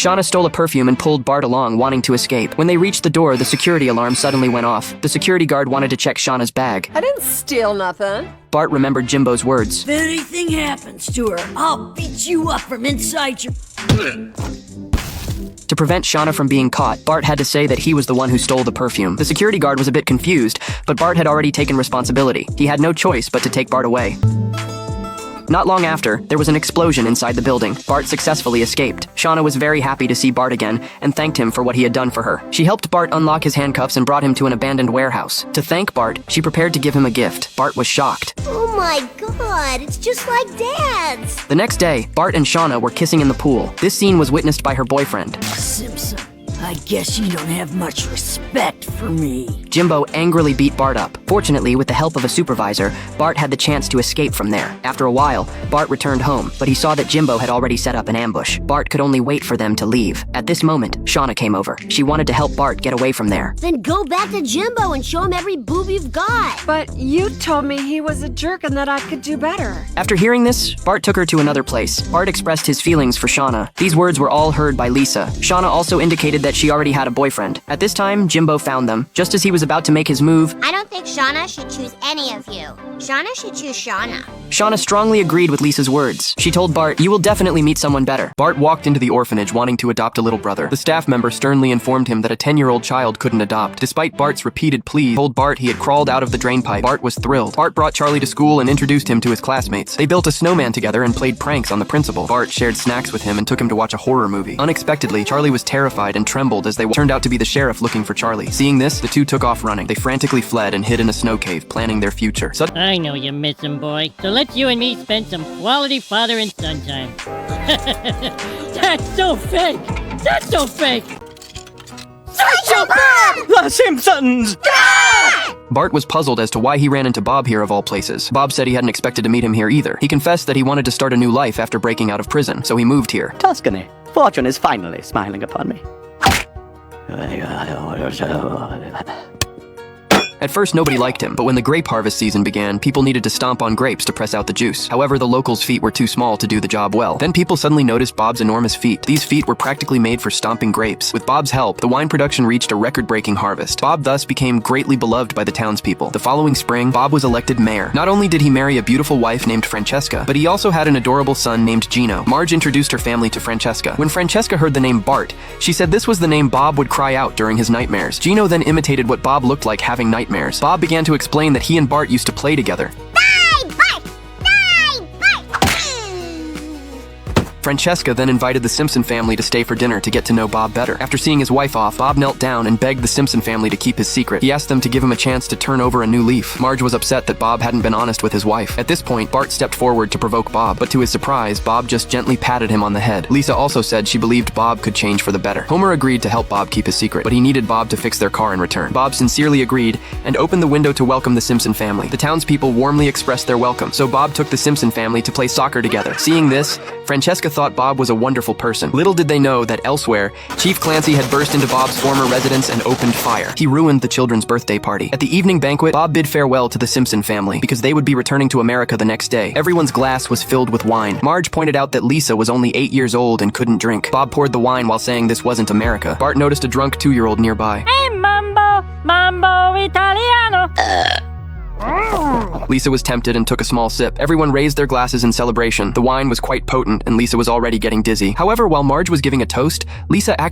Shauna stole a perfume and pulled Bart along, wanting to escape. When they reached the door, the security alarm suddenly went off. The security guard wanted to check Shauna's bag. I didn't steal nothing. Bart remembered Jimbo's words. If anything happens to her, I'll beat you up from inside your... To prevent Shauna from being caught, Bart had to say that he was the one who stole the perfume. The security guard was a bit confused, but Bart had already taken responsibility. He had no choice but to take Bart away. Not long after, there was an explosion inside the building. Bart successfully escaped. Shauna was very happy to see Bart again and thanked him for what he had done for her. She helped Bart unlock his handcuffs and brought him to an abandoned warehouse. To thank Bart, she prepared to give him a gift. Bart was shocked. Oh my god, it's just like Dad's! The next day, Bart and Shauna were kissing in the pool. This scene was witnessed by her boyfriend. Simpson, I guess you don't have much respect for me. Jimbo angrily beat Bart up. Fortunately, with the help of a supervisor, Bart had the chance to escape from there. After a while, Bart returned home, but he saw that Jimbo had already set up an ambush. Bart could only wait for them to leave. At this moment, Shauna came over. She wanted to help Bart get away from there. Then go back to Jimbo and show him every boob you've got. But you told me he was a jerk and that I could do better. After hearing this, Bart took her to another place. Bart expressed his feelings for Shauna. These words were all heard by Lisa. Shauna also indicated that she already had a boyfriend. At this time, Jimbo found them. Just as he was about to make his move, I don't think Shauna should choose any of you. Shauna should choose Shauna. Shauna strongly agreed with Lisa's words. She told Bart, "You will definitely meet someone better." Bart walked into the orphanage wanting to adopt a little brother. The staff member sternly informed him that a 10-year-old child couldn't adopt. Despite Bart's repeated pleas, told Bart he had crawled out of the drain pipe. Bart was thrilled. Bart brought Charlie to school and introduced him to his classmates. They built a snowman together and played pranks on the principal. Bart shared snacks with him and took him to watch a horror movie. Unexpectedly, Charlie was terrified and trembled as they turned out to be the sheriff looking for Charlie. Seeing this, the two took off running. They frantically fled and hid in a snow cave, planning their future. I know you're missing, boy. So let's you and me spend some quality father and son time. That's so fake! That's so fake! Sideshow Bob! The Simpsons! Bart was puzzled as to why he ran into Bob here of all places. Bob said he hadn't expected to meet him here either. He confessed that he wanted to start a new life after breaking out of prison, so he moved here. Tuscany. Fortune is finally smiling upon me. At first, nobody liked him, but when the grape harvest season began, people needed to stomp on grapes to press out the juice. However, the locals' feet were too small to do the job well. Then people suddenly noticed Bob's enormous feet. These feet were practically made for stomping grapes. With Bob's help, the wine production reached a record-breaking harvest. Bob thus became greatly beloved by the townspeople. The following spring, Bob was elected mayor. Not only did he marry a beautiful wife named Francesca, but he also had an adorable son named Gino. Marge introduced her family to Francesca. When Francesca heard the name Bart, she said this was the name Bob would cry out during his nightmares. Gino then imitated what Bob looked like having nightmares. Bob began to explain that he and Bart used to play together. Francesca then invited the Simpson family to stay for dinner to get to know Bob better. After seeing his wife off, Bob knelt down and begged the Simpson family to keep his secret. He asked them to give him a chance to turn over a new leaf. Marge was upset that Bob hadn't been honest with his wife. At this point, Bart stepped forward to provoke Bob, but to his surprise, Bob just gently patted him on the head. Lisa also said she believed Bob could change for the better. Homer agreed to help Bob keep his secret, but he needed Bob to fix their car in return. Bob sincerely agreed and opened the window to welcome the Simpson family. The townspeople warmly expressed their welcome, so Bob took the Simpson family to play soccer together. Seeing this, Francesca thought Bob was a wonderful person. Little did they know that elsewhere, Chief Clancy had burst into Bob's former residence and opened fire. He ruined the children's birthday party. At the evening banquet, Bob bid farewell to the Simpson family because they would be returning to America the next day. Everyone's glass was filled with wine. Marge pointed out that Lisa was only 8 years old and couldn't drink. Bob poured the wine while saying this wasn't America. Bart noticed a drunk 2-year-old nearby. Hey, Mambo Italiano! Lisa was tempted and took a small sip. Everyone raised their glasses in celebration. The wine was quite potent, and Lisa was already getting dizzy. However, while Marge was giving a toast, Lisa accidentally